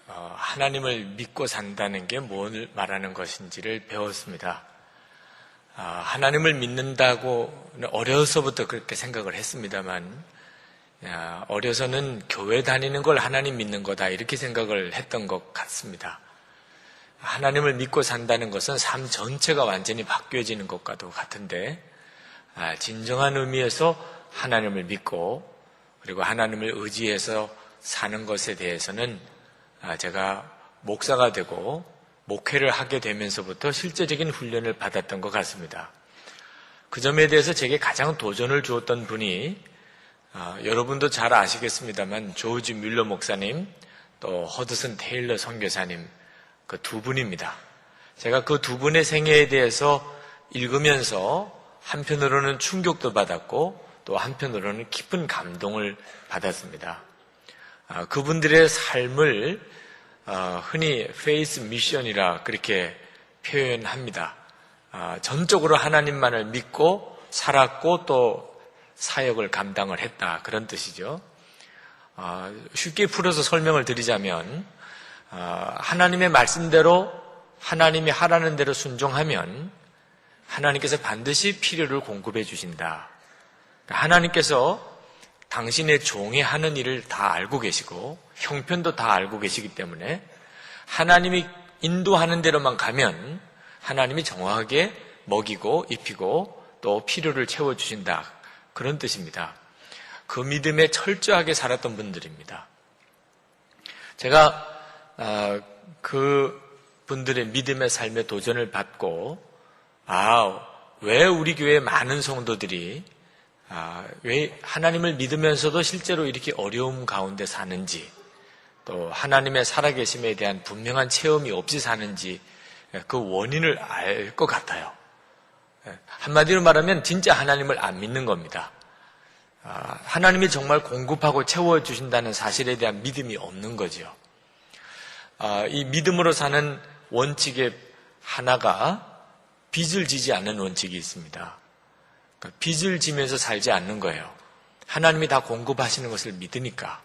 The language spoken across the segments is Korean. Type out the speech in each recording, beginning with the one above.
하나님을 믿고 산다는 게 뭘 말하는 것인지를 배웠습니다. 하나님을 믿는다고 어려서부터 그렇게 생각을 했습니다만, 어려서는 교회 다니는 걸 하나님 믿는 거다 이렇게 생각을 했던 것 같습니다. 하나님을 믿고 산다는 것은 삶 전체가 완전히 바뀌어지는 것과도 같은데, 진정한 의미에서 하나님을 믿고 그리고 하나님을 의지해서 사는 것에 대해서는 제가 목사가 되고 목회를 하게 되면서부터 실제적인 훈련을 받았던 것 같습니다. 그 점에 대해서 제게 가장 도전을 주었던 분이 여러분도 잘 아시겠습니다만 조지 뮬러 목사님 또 허드슨 테일러 선교사님 그 두 분입니다. 제가 그 두 분의 생애에 대해서 읽으면서 한편으로는 충격도 받았고 또 한편으로는 깊은 감동을 받았습니다. 그분들의 삶을 흔히 페이스 미션이라 그렇게 표현합니다. 전적으로 하나님만을 믿고 살았고 또 사역을 감당을 했다 그런 뜻이죠. 쉽게 풀어서 설명을 드리자면 하나님의 말씀대로 하나님이 하라는 대로 순종하면 하나님께서 반드시 필요를 공급해 주신다. 하나님께서 당신의 종이 하는 일을 다 알고 계시고 형편도 다 알고 계시기 때문에 하나님이 인도하는 대로만 가면 하나님이 정확하게 먹이고 입히고 또 필요를 채워주신다. 그런 뜻입니다. 그 믿음에 철저하게 살았던 분들입니다. 제가 그 분들의 믿음의 삶의 도전을 받고 왜 우리 교회 많은 성도들이 왜 하나님을 믿으면서도 실제로 이렇게 어려움 가운데 사는지 또 하나님의 살아계심에 대한 분명한 체험이 없이 사는지 그 원인을 알 것 같아요. 한마디로 말하면 진짜 하나님을 안 믿는 겁니다. 하나님이 정말 공급하고 채워주신다는 사실에 대한 믿음이 없는 거죠. 이 믿음으로 사는 원칙의 하나가 빚을 지지 않는 원칙이 있습니다. 그러니까 빚을 지면서 살지 않는 거예요. 하나님이 다 공급하시는 것을 믿으니까.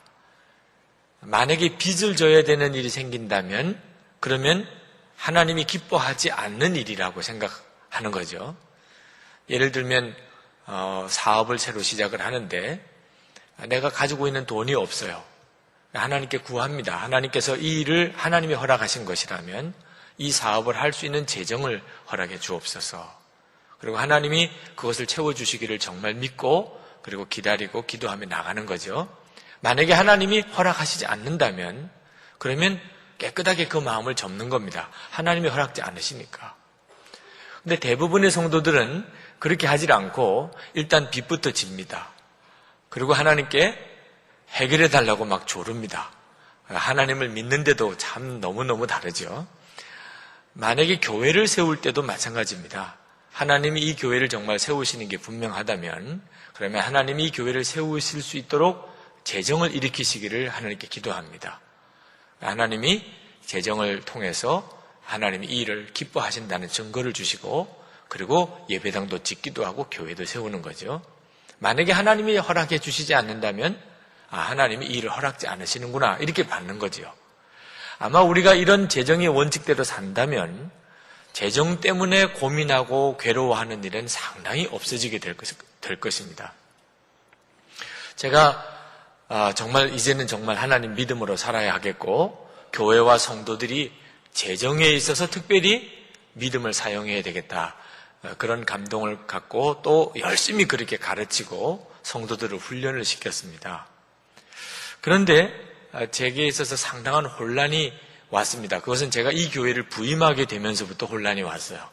만약에 빚을 져야 되는 일이 생긴다면 그러면 하나님이 기뻐하지 않는 일이라고 생각하는 거죠. 예를 들면 사업을 새로 시작을 하는데 내가 가지고 있는 돈이 없어요. 하나님께 구합니다. 하나님께서 이 일을 하나님이 허락하신 것이라면 이 사업을 할 수 있는 재정을 허락해 주옵소서. 그리고 하나님이 그것을 채워주시기를 정말 믿고 그리고 기다리고 기도하며 나가는 거죠. 만약에 하나님이 허락하시지 않는다면 그러면 깨끗하게 그 마음을 접는 겁니다. 하나님이 허락지 않으시니까. 근데 대부분의 성도들은 그렇게 하질 않고 일단 빚부터 집니다. 그리고 하나님께 해결해 달라고 막 조릅니다. 하나님을 믿는데도 참 너무너무 다르죠. 만약에 교회를 세울 때도 마찬가지입니다. 하나님이 이 교회를 정말 세우시는 게 분명하다면 그러면 하나님이 이 교회를 세우실 수 있도록 재정을 일으키시기를 하나님께 기도합니다. 하나님이 재정을 통해서 하나님이 이 일을 기뻐하신다는 증거를 주시고 그리고 예배당도 짓기도 하고 교회도 세우는 거죠. 만약에 하나님이 허락해 주시지 않는다면 하나님이 이 일을 허락지 않으시는구나 이렇게 받는 거죠. 아마 우리가 이런 재정의 원칙대로 산다면 재정 때문에 고민하고 괴로워하는 일은 상당히 없어지게 될 것입니다. 제가 정말 이제는 정말 하나님 믿음으로 살아야 하겠고 교회와 성도들이 재정에 있어서 특별히 믿음을 사용해야 되겠다. 그런 감동을 갖고 또 열심히 그렇게 가르치고 성도들을 훈련을 시켰습니다. 그런데 제게 있어서 상당한 혼란이 왔습니다. 그것은 제가 이 교회를 부임하게 되면서부터 혼란이 왔어요.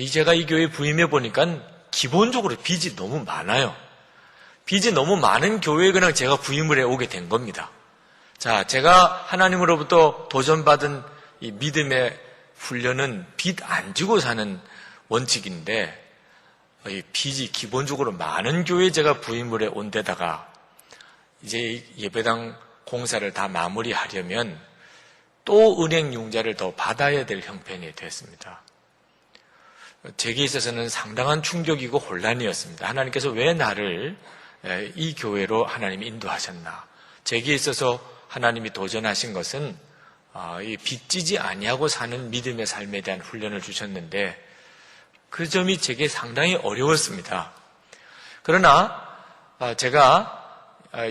제가 이 교회에 부임해 보니까 기본적으로 빚이 너무 많아요. 빚이 너무 많은 교회에 그냥 제가 부임을 해오게 된 겁니다. 자, 제가 하나님으로부터 도전받은 이 믿음의 훈련은 빚 안 지고 사는 원칙인데 이 빚이 기본적으로 많은 교회에 제가 부임을 해온 데다가 이제 예배당 공사를 다 마무리하려면 또 은행 융자를 더 받아야 될 형편이 됐습니다. 제게 있어서는 상당한 충격이고 혼란이었습니다. 하나님께서 왜 나를 이 교회로 하나님이 인도하셨나? 제게 있어서 하나님이 도전하신 것은 이 빚지지 아니하고 사는 믿음의 삶에 대한 훈련을 주셨는데 그 점이 제게 상당히 어려웠습니다. 그러나 제가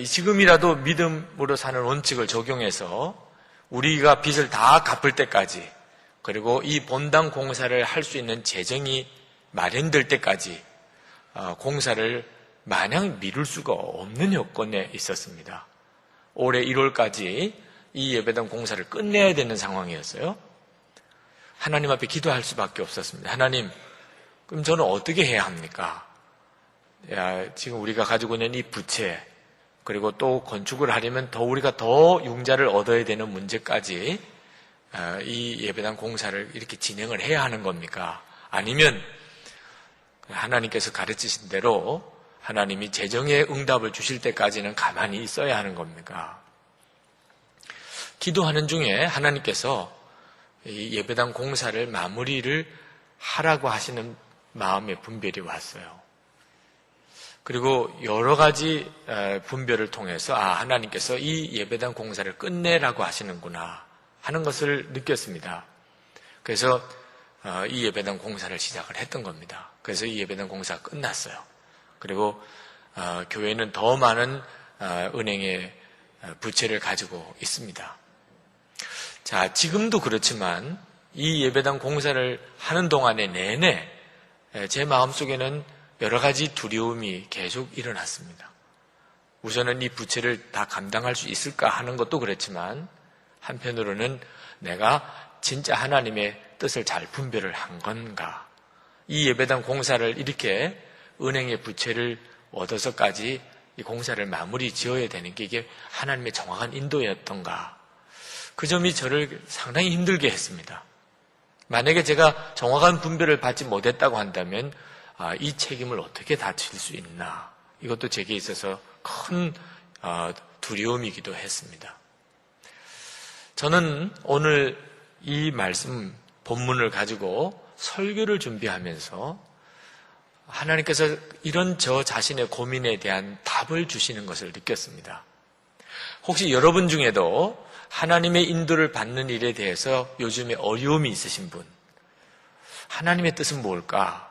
지금이라도 믿음으로 사는 원칙을 적용해서 우리가 빚을 다 갚을 때까지, 그리고 이 본당 공사를 할 수 있는 재정이 마련될 때까지 공사를 마냥 미룰 수가 없는 여건에 있었습니다. 올해 1월까지 이 예배당 공사를 끝내야 되는 상황이었어요. 하나님 앞에 기도할 수밖에 없었습니다. 하나님, 그럼 저는 어떻게 해야 합니까? 지금 우리가 가지고 있는 이 부채, 그리고 또 건축을 하려면 우리가 더 융자를 얻어야 되는 문제까지 이 예배당 공사를 이렇게 진행을 해야 하는 겁니까? 아니면 하나님께서 가르치신 대로 하나님이 재정의 응답을 주실 때까지는 가만히 있어야 하는 겁니까? 기도하는 중에 하나님께서 이 예배당 공사를 마무리를 하라고 하시는 마음의 분별이 왔어요. 그리고 여러 가지 분별을 통해서 하나님께서 이 예배당 공사를 끝내라고 하시는구나 하는 것을 느꼈습니다. 그래서 이 예배당 공사를 시작을 했던 겁니다. 그래서 이 예배당 공사가 끝났어요. 그리고 교회는 더 많은 은행의 부채를 가지고 있습니다. 자, 지금도 그렇지만 이 예배당 공사를 하는 동안에 내내 제 마음속에는 여러 가지 두려움이 계속 일어났습니다. 우선은 이 부채를 다 감당할 수 있을까 하는 것도 그렇지만 한편으로는 내가 진짜 하나님의 뜻을 잘 분별을 한 건가? 이 예배당 공사를 이렇게 은행의 부채를 얻어서까지 이 공사를 마무리 지어야 되는 게 이게 하나님의 정확한 인도였던가? 그 점이 저를 상당히 힘들게 했습니다. 만약에 제가 정확한 분별을 받지 못했다고 한다면 이 책임을 어떻게 다 질 수 있나? 이것도 제게 있어서 큰 두려움이기도 했습니다. 저는 오늘 이 말씀 본문을 가지고 설교를 준비하면서 하나님께서 이런 저 자신의 고민에 대한 답을 주시는 것을 느꼈습니다. 혹시 여러분 중에도 하나님의 인도를 받는 일에 대해서 요즘에 어려움이 있으신 분, 하나님의 뜻은 뭘까?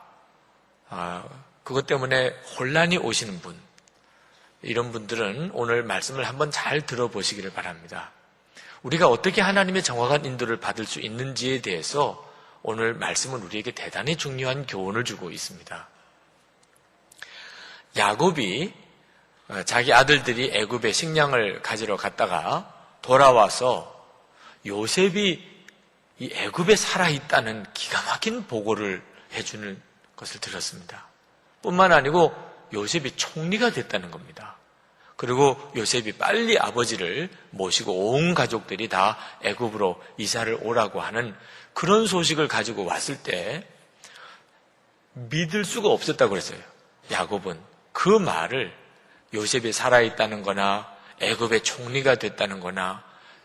그것 때문에 혼란이 오시는 분, 이런 분들은 오늘 말씀을 한번 잘 들어보시기를 바랍니다. 우리가 어떻게 하나님의 정확한 인도를 받을 수 있는지에 대해서 오늘 말씀은 우리에게 대단히 중요한 교훈을 주고 있습니다. 야곱이 자기 아들들이 애굽에 식량을 가지러 갔다가 돌아와서 요셉이 이 애굽에 살아있다는 기가 막힌 보고를 해주는 것을 들었습니다. 뿐만 아니고 요셉이 총리가 됐다는 겁니다. 그리고 요셉이 빨리 아버지를 모시고 온 가족들이 다 애굽으로 이사를 오라고 하는 그런 소식을 가지고 왔을 때 믿을 수가 없었다고 그랬어요. 야곱은 그 말을 요셉이 살아있다는 거나 애굽의 총리가 됐다는 거나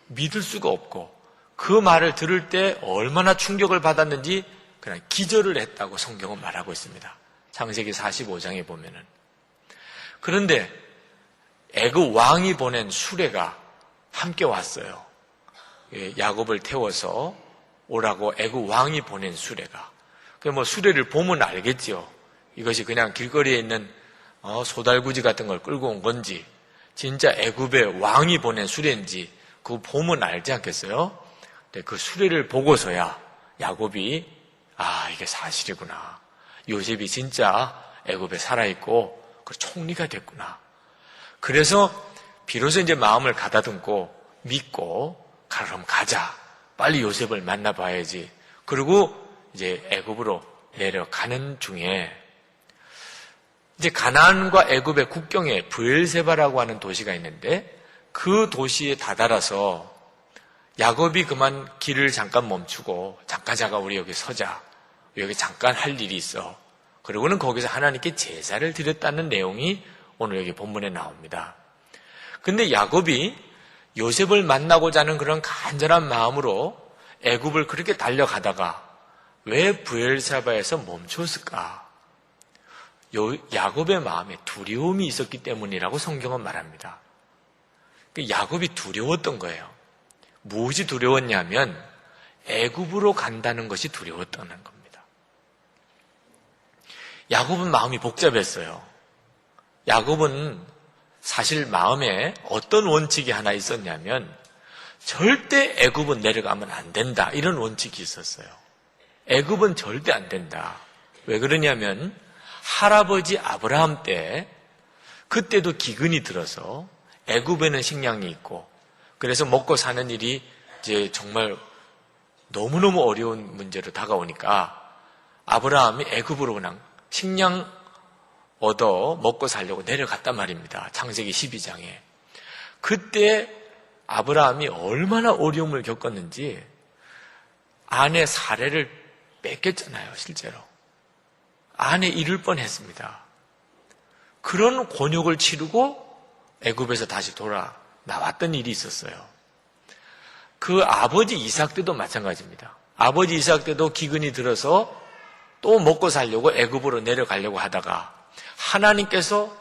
믿을 수가 없고 그 말을 들을 때 얼마나 충격을 받았는지 그냥 기절을 했다고 성경은 말하고 있습니다. 창세기 45장에 보면은. 그런데 애굽 왕이 보낸 수레가 함께 왔어요. 야곱을 태워서 오라고 애굽 왕이 보낸 수레가. 수레를 보면 알겠죠. 이것이 그냥 길거리에 있는 소달구지 같은 걸 끌고 온 건지 진짜 애굽의 왕이 보낸 수레인지 그거 보면 알지 않겠어요? 근데 그 수레를 보고서야 야곱이 이게 사실이구나. 요셉이 진짜 애굽에 살아있고 그 총리가 됐구나. 그래서 비로소 이제 마음을 가다듬고 믿고 그럼 가자. 빨리 요셉을 만나봐야지. 그리고 이제 애굽으로 내려가는 중에 이제 가나안과 애굽의 국경에 브엘세바라고 하는 도시가 있는데 그 도시에 다다라서 야곱이 그만 길을 잠깐 멈추고 잠깐 우리 여기 서자. 여기 잠깐 할 일이 있어. 그리고는 거기서 하나님께 제사를 드렸다는 내용이 오늘 여기 본문에 나옵니다. 근데 야곱이 요셉을 만나고자 하는 그런 간절한 마음으로 애굽을 그렇게 달려가다가 왜 브엘사바에서 멈췄을까? 야곱의 마음에 두려움이 있었기 때문이라고 성경은 말합니다. 야곱이 두려웠던 거예요. 무엇이 두려웠냐면 애굽으로 간다는 것이 두려웠다는 겁니다. 야곱은 마음이 복잡했어요. 야곱은 사실 마음에 어떤 원칙이 하나 있었냐면 절대 애굽은 내려가면 안 된다, 이런 원칙이 있었어요. 애굽은 절대 안 된다. 왜 그러냐면 할아버지 아브라함 때 그때도 기근이 들어서 애굽에는 식량이 있고 그래서 먹고 사는 일이 이제 정말 너무너무 어려운 문제로 다가오니까 아브라함이 애굽으로 그냥 식량 얻어 먹고 살려고 내려갔단 말입니다. 창세기 12장에. 그때 아브라함이 얼마나 어려움을 겪었는지 아내 사례를 뺏겼잖아요, 실제로. 아내 잃을 뻔했습니다. 그런 곤욕을 치르고 애굽에서 다시 돌아 나왔던 일이 있었어요. 그 아버지 이삭 때도 마찬가지입니다. 아버지 이삭 때도 기근이 들어서 또 먹고 살려고 애굽으로 내려가려고 하다가 하나님께서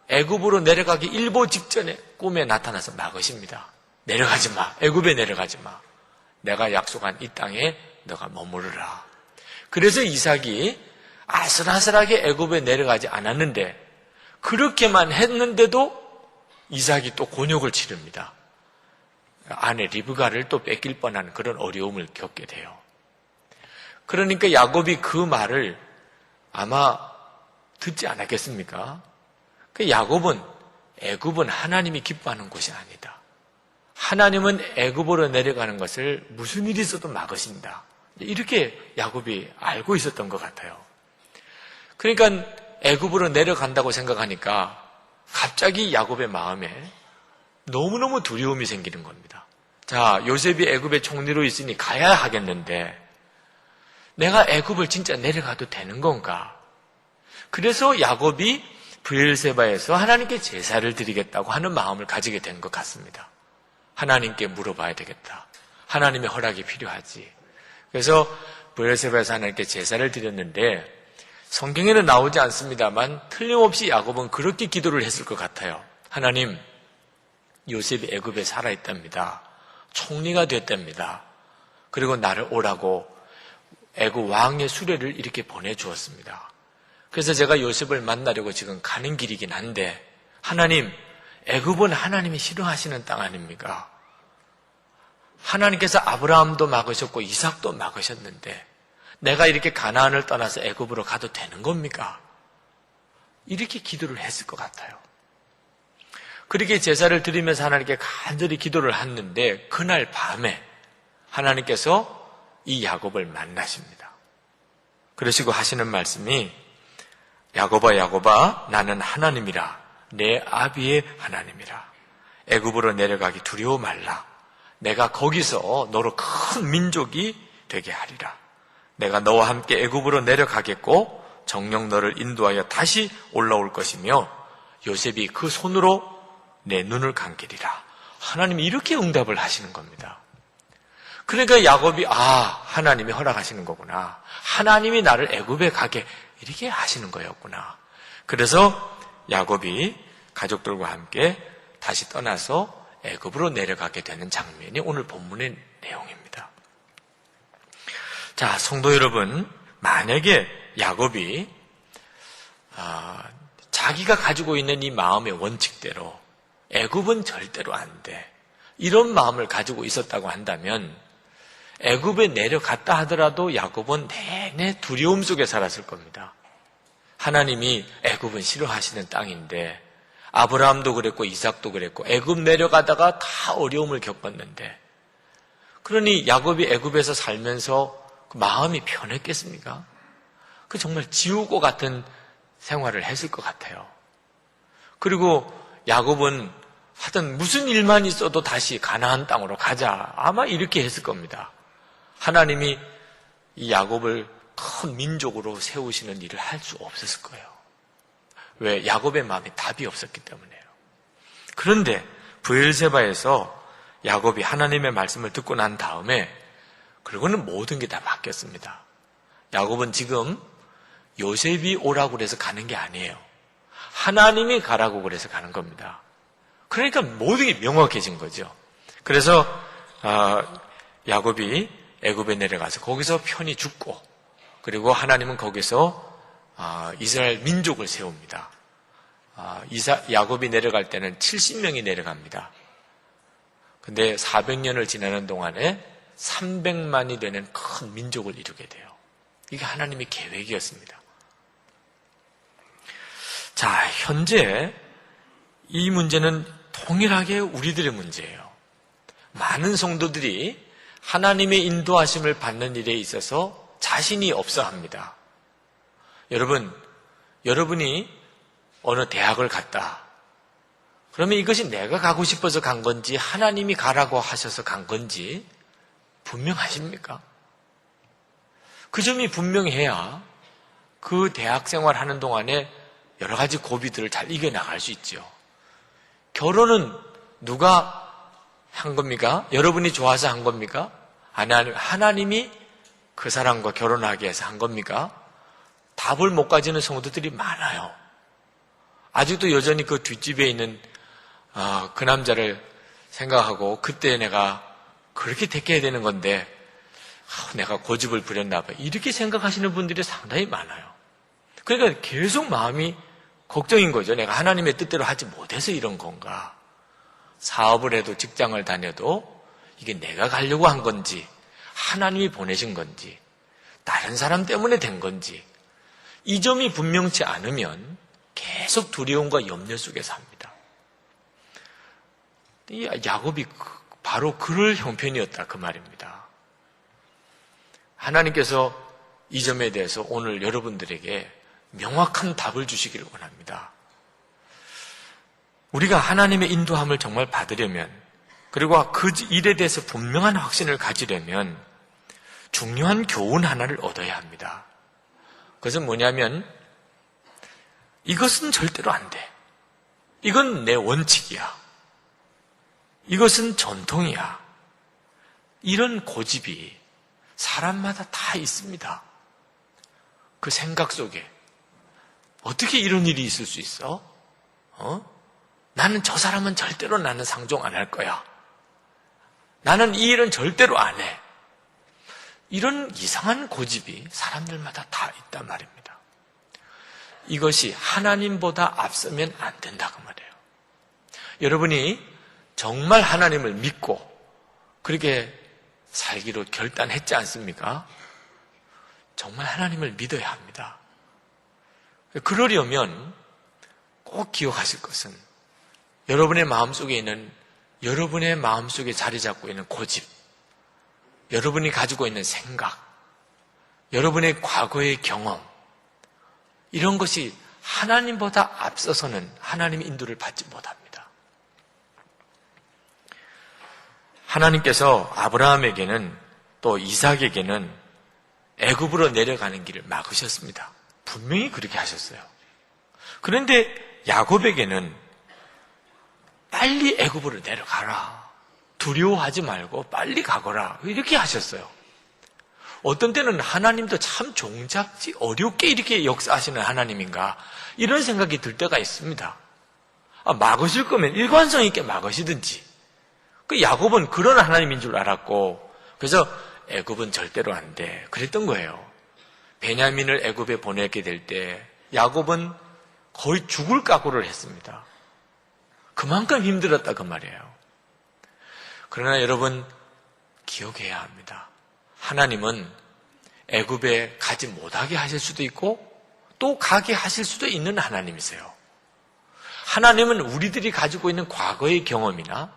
애굽으로 내려가기 일보 직전에 꿈에 나타나서 막으십니다. 내려가지 마. 애굽에 내려가지 마. 내가 약속한 이 땅에 너가 머무르라. 그래서 이삭이 아슬아슬하게 애굽에 내려가지 않았는데 그렇게만 했는데도 이삭이 또 곤욕을 치릅니다. 아내 리브가를 또 뺏길 뻔한 그런 어려움을 겪게 돼요. 그러니까 야곱이 그 말을 아마 듣지 않았겠습니까? 그 야곱은 애굽은 하나님이 기뻐하는 곳이 아니다. 하나님은 애굽으로 내려가는 것을 무슨 일이 있어도 막으신다. 이렇게 야곱이 알고 있었던 것 같아요. 그러니까 애굽으로 내려간다고 생각하니까 갑자기 야곱의 마음에 너무너무 두려움이 생기는 겁니다. 자, 요셉이 애굽의 총리로 있으니 가야 하겠는데 내가 애굽을 진짜 내려가도 되는 건가? 그래서 야곱이 브엘세바에서 하나님께 제사를 드리겠다고 하는 마음을 가지게 된 것 같습니다. 하나님께 물어봐야 되겠다. 하나님의 허락이 필요하지. 그래서 브엘세바에서 하나님께 제사를 드렸는데 성경에는 나오지 않습니다만 틀림없이 야곱은 그렇게 기도를 했을 것 같아요. 하나님, 요셉이 애굽에 살아있답니다. 총리가 됐답니다. 그리고 나를 오라고 애굽 왕의 수레를 이렇게 보내주었습니다. 그래서 제가 요셉을 만나려고 지금 가는 길이긴 한데 하나님, 애굽은 하나님이 싫어하시는 땅 아닙니까? 하나님께서 아브라함도 막으셨고 이삭도 막으셨는데 내가 이렇게 가나안을 떠나서 애굽으로 가도 되는 겁니까? 이렇게 기도를 했을 것 같아요. 그렇게 제사를 드리면서 하나님께 간절히 기도를 했는데 그날 밤에 하나님께서 이 야곱을 만나십니다. 그러시고 하시는 말씀이 야곱아 야곱아 나는 하나님이라 내 아비의 하나님이라 애굽으로 내려가기 두려워 말라. 내가 거기서 너로 큰 민족이 되게 하리라. 내가 너와 함께 애굽으로 내려가겠고 정녕 너를 인도하여 다시 올라올 것이며 요셉이 그 손으로 내 눈을 감기리라. 하나님이 이렇게 응답을 하시는 겁니다. 그러니까 야곱이 하나님이 허락하시는 거구나. 하나님이 나를 애굽에 가게 이렇게 하시는 거였구나. 그래서 야곱이 가족들과 함께 다시 떠나서 애굽으로 내려가게 되는 장면이 오늘 본문의 내용입니다. 자, 성도 여러분, 만약에 야곱이 자기가 가지고 있는 이 마음의 원칙대로 애굽은 절대로 안 돼, 이런 마음을 가지고 있었다고 한다면 애굽에 내려갔다 하더라도 야곱은 내내 두려움 속에 살았을 겁니다. 하나님이 애굽은 싫어하시는 땅인데 아브라함도 그랬고 이삭도 그랬고 애굽 내려가다가 다 어려움을 겪었는데 그러니 야곱이 애굽에서 살면서 그 마음이 편했겠습니까? 그 정말 지우고 같은 생활을 했을 것 같아요. 그리고 야곱은 하여튼 무슨 일만 있어도 다시 가나안 땅으로 가자, 아마 이렇게 했을 겁니다. 하나님이 이 야곱을 큰 민족으로 세우시는 일을 할 수 없었을 거예요. 왜? 야곱의 마음에 답이 없었기 때문에요. 그런데 브엘세바에서 야곱이 하나님의 말씀을 듣고 난 다음에 그리고는 모든 게 다 바뀌었습니다. 야곱은 지금 요셉이 오라고 그래서 가는 게 아니에요. 하나님이 가라고 그래서 가는 겁니다. 그러니까 모든 게 명확해진 거죠. 그래서 야곱이 애굽에 내려가서 거기서 편히 죽고, 그리고 하나님은 거기서 이스라엘 민족을 세웁니다. 야곱이 내려갈 때는 70명이 내려갑니다. 근데 400년을 지나는 동안에 300만이 되는 큰 민족을 이루게 돼요. 이게 하나님의 계획이었습니다. 자, 현재 이 문제는 동일하게 우리들의 문제예요. 많은 성도들이 하나님의 인도하심을 받는 일에 있어서 자신이 없어 합니다. 여러분이 어느 대학을 갔다. 그러면 이것이 내가 가고 싶어서 간 건지 하나님이 가라고 하셔서 간 건지 분명하십니까? 그 점이 분명해야 그 대학 생활하는 동안에 여러 가지 고비들을 잘 이겨나갈 수 있죠. 결혼은 누가 한 겁니까? 여러분이 좋아서 한 겁니까? 하나님이 그 사람과 결혼하게 해서 한 겁니까? 답을 못 가지는 성도들이 많아요. 아직도 여전히 그 뒷집에 있는 그 남자를 생각하고, 그때 내가 그렇게 택해야 되는 건데 내가 고집을 부렸나 봐, 이렇게 생각하시는 분들이 상당히 많아요. 그러니까 계속 마음이 걱정인 거죠. 내가 하나님의 뜻대로 하지 못해서 이런 건가? 사업을 해도 직장을 다녀도 이게 내가 가려고 한 건지, 하나님이 보내신 건지, 다른 사람 때문에 된 건지, 이 점이 분명치 않으면 계속 두려움과 염려 속에서 합니다. 이 야곱이 바로 그럴 형편이었다, 그 말입니다. 하나님께서 이 점에 대해서 오늘 여러분들에게 명확한 답을 주시기를 원합니다. 우리가 하나님의 인도함을 정말 받으려면, 그리고 그 일에 대해서 분명한 확신을 가지려면 중요한 교훈 하나를 얻어야 합니다. 그것은 뭐냐면, 이것은 절대로 안 돼. 이건 내 원칙이야. 이것은 전통이야. 이런 고집이 사람마다 다 있습니다. 그 생각 속에 어떻게 이런 일이 있을 수 있어? 나는 저 사람은 절대로 나는 상종 안 할 거야. 나는 이 일은 절대로 안 해. 이런 이상한 고집이 사람들마다 다 있단 말입니다. 이것이 하나님보다 앞서면 안 된다고 말이에요. 여러분이 정말 하나님을 믿고 그렇게 살기로 결단했지 않습니까? 정말 하나님을 믿어야 합니다. 그러려면 꼭 기억하실 것은, 여러분의 마음속에 있는, 여러분의 마음속에 자리 잡고 있는 고집, 여러분이 가지고 있는 생각, 여러분의 과거의 경험, 이런 것이 하나님보다 앞서서는 하나님의 인도를 받지 못합니다. 하나님께서 아브라함에게는, 또 이삭에게는 애굽으로 내려가는 길을 막으셨습니다. 분명히 그렇게 하셨어요. 그런데 야곱에게는 빨리 애굽으로 내려가라, 두려워하지 말고 빨리 가거라, 이렇게 하셨어요. 어떤 때는 하나님도 참 종잡지 어렵게 이렇게 역사하시는 하나님인가, 이런 생각이 들 때가 있습니다. 막으실 거면 일관성 있게 막으시든지. 그 야곱은 그런 하나님인 줄 알았고, 그래서 애굽은 절대로 안 돼, 그랬던 거예요. 베냐민을 애굽에 보내게 될 때 야곱은 거의 죽을 각오를 했습니다. 그만큼 힘들었다, 그 말이에요. 그러나 여러분, 기억해야 합니다. 하나님은 애굽에 가지 못하게 하실 수도 있고 또 가게 하실 수도 있는 하나님이세요. 하나님은 우리들이 가지고 있는 과거의 경험이나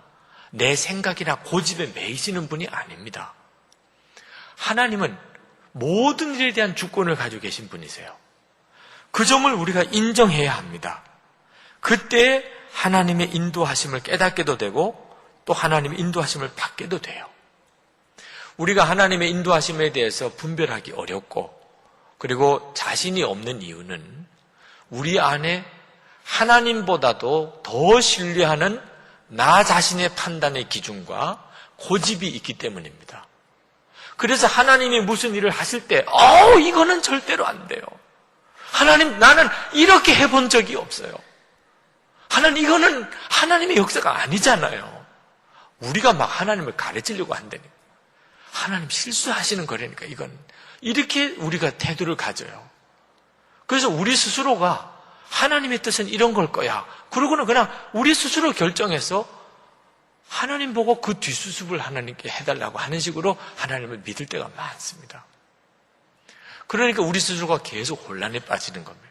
내 생각이나 고집에 매이시는 분이 아닙니다. 하나님은 모든 일에 대한 주권을 가지고 계신 분이세요. 그 점을 우리가 인정해야 합니다. 그때 하나님의 인도하심을 깨닫게도 되고 또 하나님의 인도하심을 받게도 돼요. 우리가 하나님의 인도하심에 대해서 분별하기 어렵고, 그리고 자신이 없는 이유는 우리 안에 하나님보다도 더 신뢰하는 나 자신의 판단의 기준과 고집이 있기 때문입니다. 그래서 하나님이 무슨 일을 하실 때 이거는 절대로 안 돼요. 하나님, 나는 이렇게 해본 적이 없어요. 하나님, 이거는 하나님의 역사가 아니잖아요. 우리가 막 하나님을 가르치려고 한다니까. 하나님 실수하시는 거라니까, 이건. 이렇게 우리가 태도를 가져요. 그래서 우리 스스로가 하나님의 뜻은 이런 걸 거야. 그러고는 그냥 우리 스스로 결정해서 하나님 보고 그 뒷수습을 하나님께 해달라고 하는 식으로 하나님을 믿을 때가 많습니다. 그러니까 우리 스스로가 계속 혼란에 빠지는 겁니다.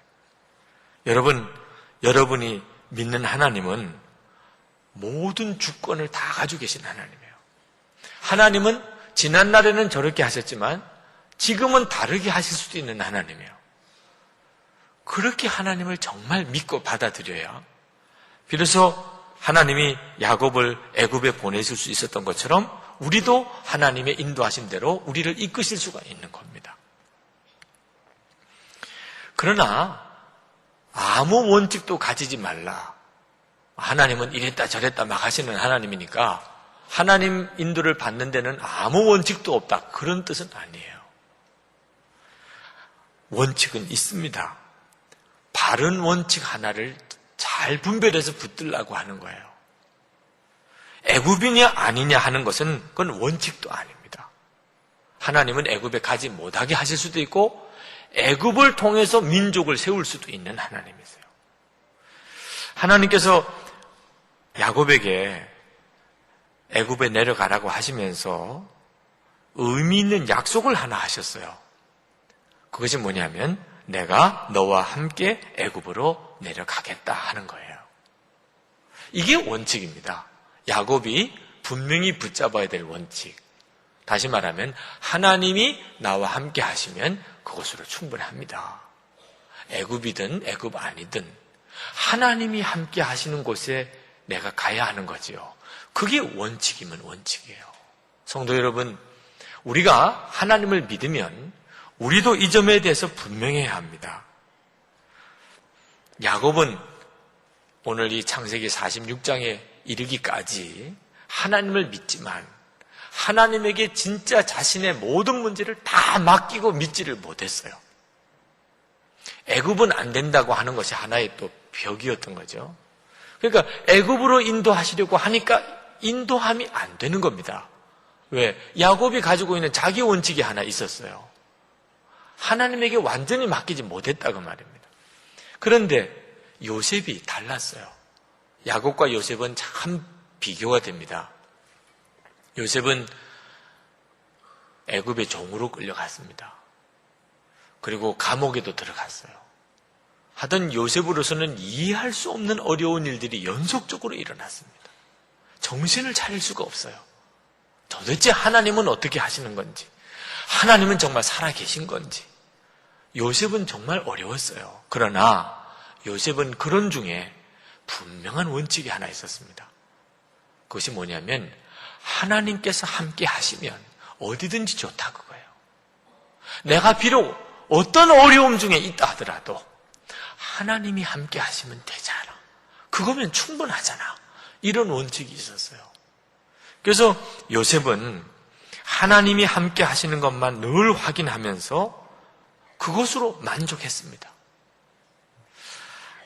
여러분이 믿는 하나님은 모든 주권을 다 가지고 계신 하나님이에요. 하나님은 지난날에는 저렇게 하셨지만 지금은 다르게 하실 수도 있는 하나님이에요. 그렇게 하나님을 정말 믿고 받아들여야 비로소 하나님이 야곱을 애굽에 보내실 수 있었던 것처럼 우리도 하나님의 인도하신 대로 우리를 이끄실 수가 있는 겁니다. 그러나 아무 원칙도 가지지 말라. 하나님은 이랬다 저랬다 막 하시는 하나님이니까 하나님 인도를 받는 데는 아무 원칙도 없다. 그런 뜻은 아니에요. 원칙은 있습니다. 바른 원칙 하나를 잘 분별해서 붙들라고 하는 거예요. 애굽이냐 아니냐 하는 것은 그건 원칙도 아닙니다. 하나님은 애굽에 가지 못하게 하실 수도 있고 애굽을 통해서 민족을 세울 수도 있는 하나님이세요. 하나님께서 야곱에게 애굽에 내려가라고 하시면서 의미 있는 약속을 하나 하셨어요. 그것이 뭐냐면 내가 너와 함께 애굽으로 내려가겠다 하는 거예요. 이게 원칙입니다. 야곱이 분명히 붙잡아야 될 원칙. 다시 말하면 하나님이 나와 함께 하시면 그것으로 충분합니다. 애굽이든 애굽 아니든 하나님이 함께 하시는 곳에 내가 가야 하는 거지요. 그게 원칙이면 원칙이에요. 성도 여러분, 우리가 하나님을 믿으면 우리도 이 점에 대해서 분명해야 합니다. 야곱은 오늘 이 창세기 46장에 이르기까지 하나님을 믿지만 하나님에게 진짜 자신의 모든 문제를 다 맡기고 믿지를 못했어요. 애굽은 안 된다고 하는 것이 하나의 또 벽이었던 거죠. 그러니까 애굽으로 인도하시려고 하니까 인도함이 안 되는 겁니다. 왜? 야곱이 가지고 있는 자기 원칙이 하나 있었어요. 하나님에게 완전히 맡기지 못했다고 말입니다. 그런데 요셉이 달랐어요. 야곱과 요셉은 참 비교가 됩니다. 요셉은 애굽의 종으로 끌려갔습니다. 그리고 감옥에도 들어갔어요. 하던 요셉으로서는 이해할 수 없는 어려운 일들이 연속적으로 일어났습니다. 정신을 차릴 수가 없어요. 도대체 하나님은 어떻게 하시는 건지, 하나님은 정말 살아계신 건지. 요셉은 정말 어려웠어요. 그러나 요셉은 그런 중에 분명한 원칙이 하나 있었습니다. 그것이 뭐냐면 하나님께서 함께 하시면 어디든지 좋다 그거예요. 내가 비록 어떤 어려움 중에 있다 하더라도 하나님이 함께 하시면 되잖아. 그거면 충분하잖아. 이런 원칙이 있었어요. 그래서 요셉은 하나님이 함께 하시는 것만 늘 확인하면서 그것으로 만족했습니다.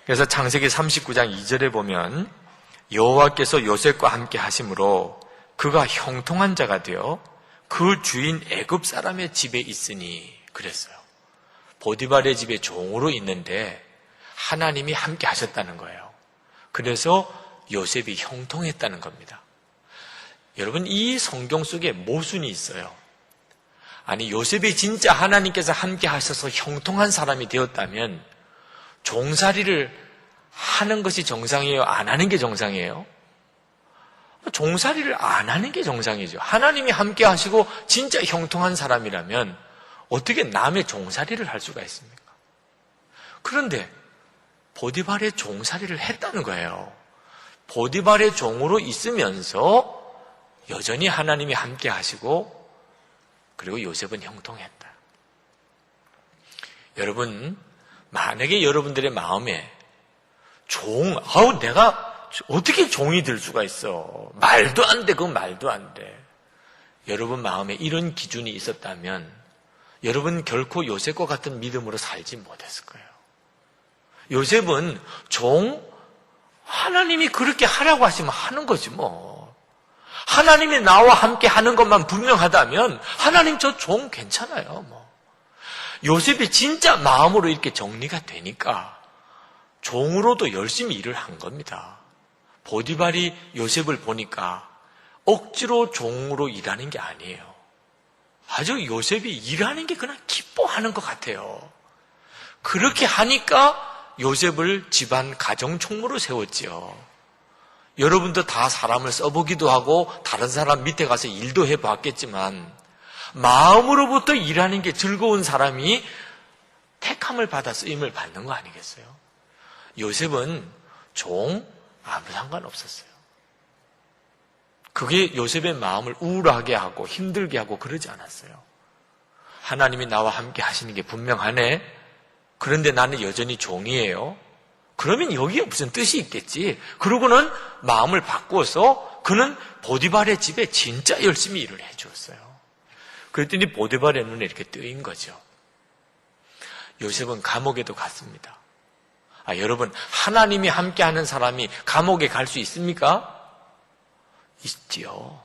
그래서 창세기 39장 2절에 보면 여호와께서 요셉과 함께 하심으로 그가 형통한 자가 되어 그 주인 애굽 사람의 집에 있으니 그랬어요. 보디발의 집에 종으로 있는데 하나님이 함께 하셨다는 거예요. 그래서 요셉이 형통했다는 겁니다. 여러분, 이 성경 속에 모순이 있어요. 아니, 요셉이 진짜 하나님께서 함께 하셔서 형통한 사람이 되었다면 종살이를 하는 것이 정상이에요? 안 하는 게 정상이에요? 종살이를 안 하는 게 정상이죠. 하나님이 함께 하시고 진짜 형통한 사람이라면 어떻게 남의 종살이를 할 수가 있습니까? 그런데 보디발의 종살이를 했다는 거예요. 보디발의 종으로 있으면서 여전히 하나님이 함께 하시고 그리고 요셉은 형통했다. 여러분, 만약에 여러분들의 마음에 내가 어떻게 종이 될 수가 있어? 말도 안 돼, 그건 말도 안 돼. 여러분 마음에 이런 기준이 있었다면 여러분 결코 요셉과 같은 믿음으로 살지 못했을 거예요. 요셉은 하나님이 그렇게 하라고 하시면 하는 거지 뭐. 하나님이 나와 함께 하는 것만 분명하다면 하나님 저 종 괜찮아요 뭐. 요셉이 진짜 마음으로 이렇게 정리가 되니까 종으로도 열심히 일을 한 겁니다. 보디발이 요셉을 보니까 억지로 종으로 일하는 게 아니에요. 아주 요셉이 일하는 게 그냥 기뻐하는 것 같아요. 그렇게 하니까 요셉을 집안 가정 총무로 세웠지요. 여러분도 다 사람을 써보기도 하고 다른 사람 밑에 가서 일도 해봤겠지만 마음으로부터 일하는 게 즐거운 사람이 택함을 받아 쓰임을 받는 거 아니겠어요? 요셉은 종 아무 상관없었어요. 그게 요셉의 마음을 우울하게 하고 힘들게 하고 그러지 않았어요. 하나님이 나와 함께 하시는 게 분명하네. 그런데 나는 여전히 종이에요. 그러면 여기에 무슨 뜻이 있겠지. 그러고는 마음을 바꾸어서 그는 보디발의 집에 진짜 열심히 일을 해주었어요. 그랬더니 보디발의 눈에 이렇게 뜨인 거죠. 요셉은 감옥에도 갔습니다. 여러분, 하나님이 함께하는 사람이 감옥에 갈 수 있습니까? 있지요.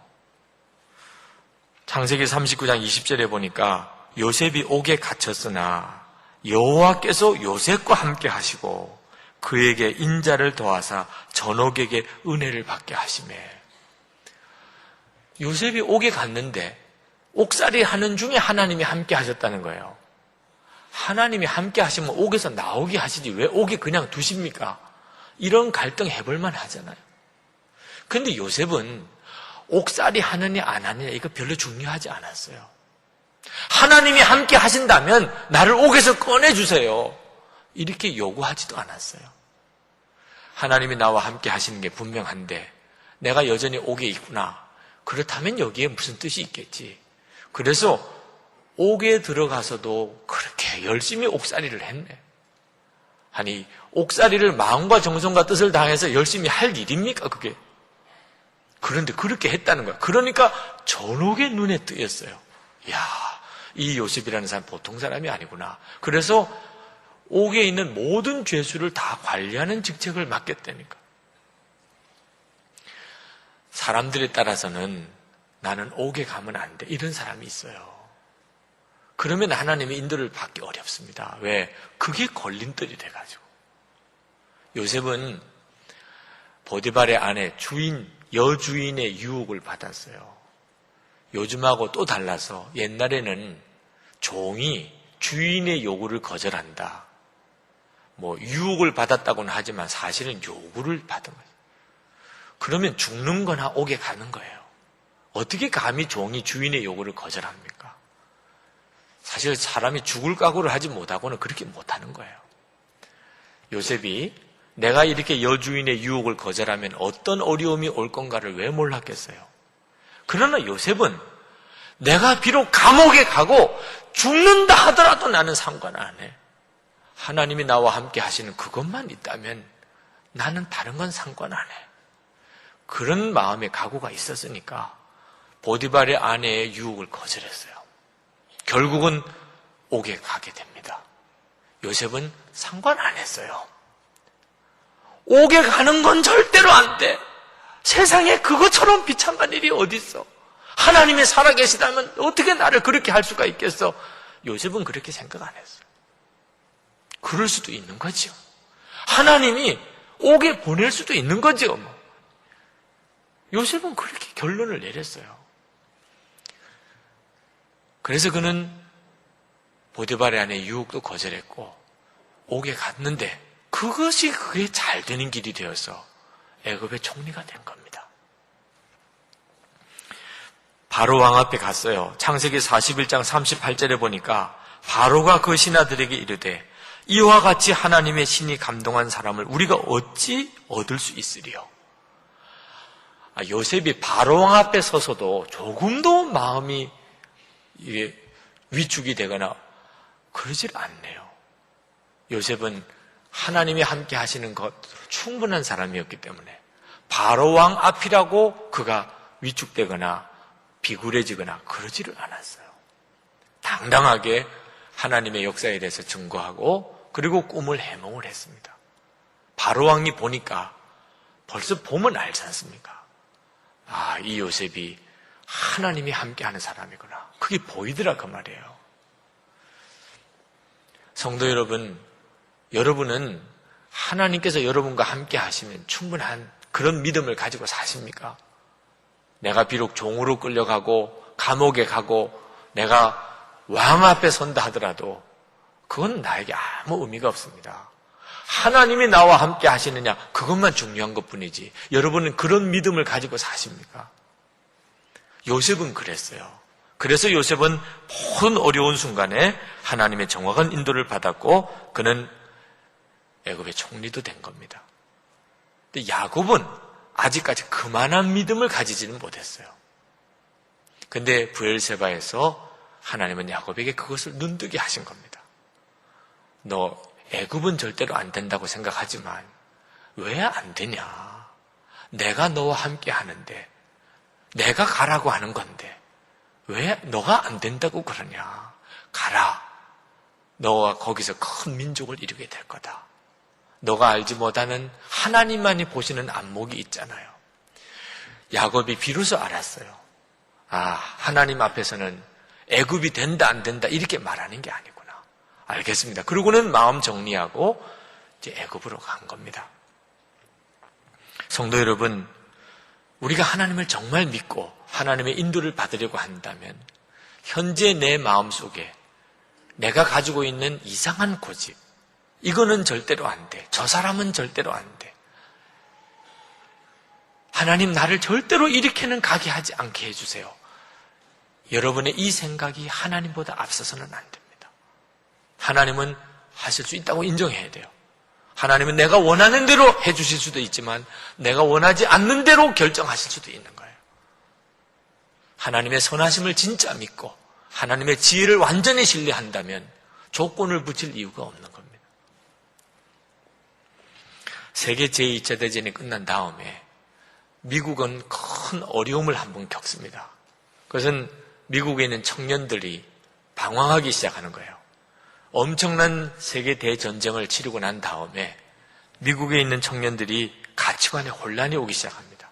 창세기 39장 20절에 보니까 요셉이 옥에 갇혔으나 여호와께서 요셉과 함께 하시고 그에게 인자를 더하사 전옥에게 은혜를 받게 하시매. 요셉이 옥에 갔는데 옥살이 하는 중에 하나님이 함께 하셨다는 거예요. 하나님이 함께 하시면 옥에서 나오게 하시지 왜 옥에 그냥 두십니까? 이런 갈등 해볼만 하잖아요. 근데 요셉은 옥살이 하느냐 안 하느냐 이거 별로 중요하지 않았어요. 하나님이 함께 하신다면 나를 옥에서 꺼내주세요. 이렇게 요구하지도 않았어요. 하나님이 나와 함께 하시는 게 분명한데 내가 여전히 옥에 있구나. 그렇다면 여기에 무슨 뜻이 있겠지. 그래서 옥에 들어가서도 그렇게 열심히 옥살이를 했네. 아니 옥살이를 마음과 정성과 뜻을 다해서 열심히 할 일입니까 그게? 그런데 그렇게 했다는 거야. 그러니까 전옥의 눈에 뜨였어요. 이야, 이 요셉이라는 사람 보통 사람이 아니구나. 그래서 옥에 있는 모든 죄수를 다 관리하는 직책을 맡겼다니까. 사람들에 따라서는 나는 옥에 가면 안 돼. 이런 사람이 있어요. 그러면 하나님의 인도를 받기 어렵습니다. 왜? 그게 걸림돌이 돼가지고. 요셉은 보디발의 아내, 여주인의 유혹을 받았어요. 요즘하고 또 달라서 옛날에는 종이 주인의 요구를 거절한다. 유혹을 받았다고는 하지만 사실은 요구를 받은 거예요. 그러면 죽는 거나 옥에 가는 거예요. 어떻게 감히 종이 주인의 요구를 거절합니까? 사실 사람이 죽을 각오를 하지 못하고는 그렇게 못하는 거예요. 요셉이 내가 이렇게 여주인의 유혹을 거절하면 어떤 어려움이 올 건가를 왜 몰랐겠어요? 그러나 요셉은 내가 비록 감옥에 가고 죽는다 하더라도 나는 상관 안 해. 하나님이 나와 함께 하시는 그것만 있다면 나는 다른 건 상관 안 해. 그런 마음의 각오가 있었으니까 보디발의 아내의 유혹을 거절했어요. 결국은 옥에 가게 됩니다. 요셉은 상관 안 했어요. 옥에 가는 건 절대로 안 돼. 세상에 그것처럼 비참한 일이 어디 있어. 하나님이 살아계시다면 어떻게 나를 그렇게 할 수가 있겠어. 요셉은 그렇게 생각 안 했어요. 그럴 수도 있는 거죠. 하나님이 옥에 보낼 수도 있는 거죠. 요셉은 그렇게 결론을 내렸어요. 그래서 그는 보디발의 아내 유혹도 거절했고 옥에 갔는데 그게 잘 되는 길이 되어서 애굽의 총리가 된 겁니다. 바로 왕 앞에 갔어요. 창세기 41장 38절에 보니까 바로가 그 신하들에게 이르되 이와 같이 하나님의 신이 감동한 사람을 우리가 어찌 얻을 수 있으리요? 요셉이 바로 왕 앞에 서서도 조금도 마음이 위축이 되거나 그러질 않네요. 요셉은 하나님이 함께 하시는 것으로 충분한 사람이었기 때문에 바로 왕 앞이라고 그가 위축되거나 비굴해지거나 그러지를 않았어요. 당당하게 하나님의 역사에 대해서 증거하고 그리고 꿈을 해몽을 했습니다. 바로 왕이 보니까 벌써 보면 알지 않습니까? 아, 이 요셉이 하나님이 함께하는 사람이구나. 그게 보이더라 그 말이에요. 성도 여러분, 여러분은 하나님께서 여러분과 함께 하시면 충분한 그런 믿음을 가지고 사십니까? 내가 비록 종으로 끌려가고 감옥에 가고 내가 왕 앞에 선다 하더라도 그건 나에게 아무 의미가 없습니다. 하나님이 나와 함께 하시느냐, 그것만 중요한 것뿐이지. 여러분은 그런 믿음을 가지고 사십니까? 요셉은 그랬어요. 그래서 요셉은 모든 어려운 순간에 하나님의 정확한 인도를 받았고 그는 애굽의 총리도 된 겁니다. 근데 야곱은 아직까지 그만한 믿음을 가지지는 못했어요. 근데 브엘세바에서 하나님은 야곱에게 그것을 눈뜨게 하신 겁니다. 너 애굽은 절대로 안 된다고 생각하지만 왜 안 되냐? 내가 너와 함께 하는데, 내가 가라고 하는 건데 왜 너가 안 된다고 그러냐? 가라. 너가 거기서 큰 민족을 이루게 될 거다. 너가 알지 못하는 하나님만이 보시는 안목이 있잖아요. 야곱이 비로소 알았어요. 아, 하나님 앞에서는 애굽이 된다 안 된다 이렇게 말하는 게 아니구나. 알겠습니다. 그러고는 마음 정리하고 이제 애굽으로 간 겁니다. 성도 여러분, 우리가 하나님을 정말 믿고 하나님의 인도를 받으려고 한다면 현재 내 마음속에 내가 가지고 있는 이상한 고집, 이거는 절대로 안 돼. 저 사람은 절대로 안 돼. 하나님 나를 절대로 이렇게는 가게 하지 않게 해주세요. 여러분의 이 생각이 하나님보다 앞서서는 안 됩니다. 하나님은 하실 수 있다고 인정해야 돼요. 하나님은 내가 원하는 대로 해주실 수도 있지만 내가 원하지 않는 대로 결정하실 수도 있는 거예요. 하나님의 선하심을 진짜 믿고 하나님의 지혜를 완전히 신뢰한다면 조건을 붙일 이유가 없는 겁니다. 세계 제2차 대전이 끝난 다음에 미국은 큰 어려움을 한번 겪습니다. 그것은 미국에 있는 청년들이 방황하기 시작하는 거예요. 엄청난 세계 대전쟁을 치르고 난 다음에 미국에 있는 청년들이 가치관에 혼란이 오기 시작합니다.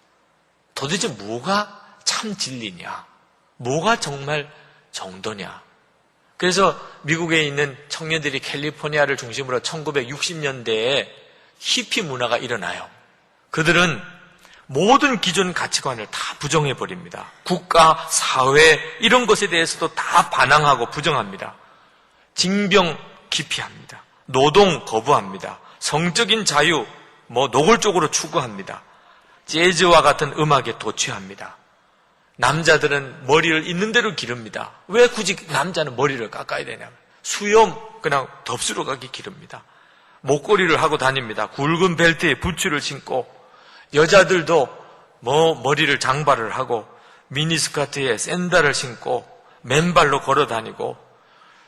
도대체 뭐가 참 진리냐? 뭐가 정말 정도냐? 그래서 미국에 있는 청년들이 캘리포니아를 중심으로 1960년대에 히피 문화가 일어나요. 그들은 모든 기존 가치관을 다 부정해버립니다. 국가, 사회 이런 것에 대해서도 다 반항하고 부정합니다. 징병 기피합니다. 노동 거부합니다. 성적인 자유 노골적으로 추구합니다. 재즈와 같은 음악에 도취합니다. 남자들은 머리를 있는 대로 기릅니다. 왜 굳이 남자는 머리를 깎아야 되냐면 수염 그냥 덥수로 가게 기릅니다. 목걸이를 하고 다닙니다. 굵은 벨트에 부츠를 신고 여자들도 머리를 장발을 하고 미니스커트에 샌들을 신고 맨발로 걸어 다니고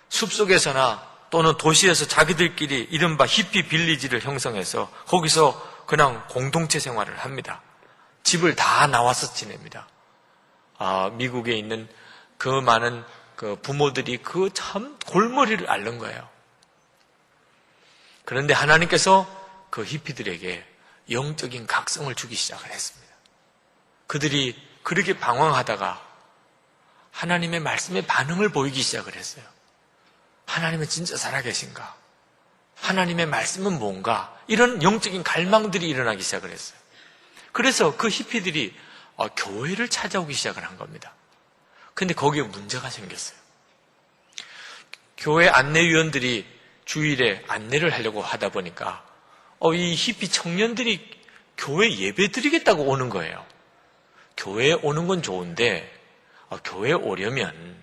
숲속에서나 또는 도시에서 자기들끼리 이른바 히피 빌리지를 형성해서 거기서 그냥 공동체 생활을 합니다. 집을 다 나와서 지냅니다. 미국에 있는 그 많은 그 부모들이 그 참 골머리를 앓는 거예요. 그런데 하나님께서 그 히피들에게 영적인 각성을 주기 시작을 했습니다. 그들이 그렇게 방황하다가 하나님의 말씀에 반응을 보이기 시작을 했어요. 하나님은 진짜 살아계신가? 하나님의 말씀은 뭔가? 이런 영적인 갈망들이 일어나기 시작을 했어요. 그래서 그 히피들이 교회를 찾아오기 시작을 한 겁니다. 근데 거기에 문제가 생겼어요. 교회 안내위원들이 주일에 안내를 하려고 하다 보니까 이 히피 청년들이 교회 예배 드리겠다고 오는 거예요. 교회에 오는 건 좋은데 교회에 오려면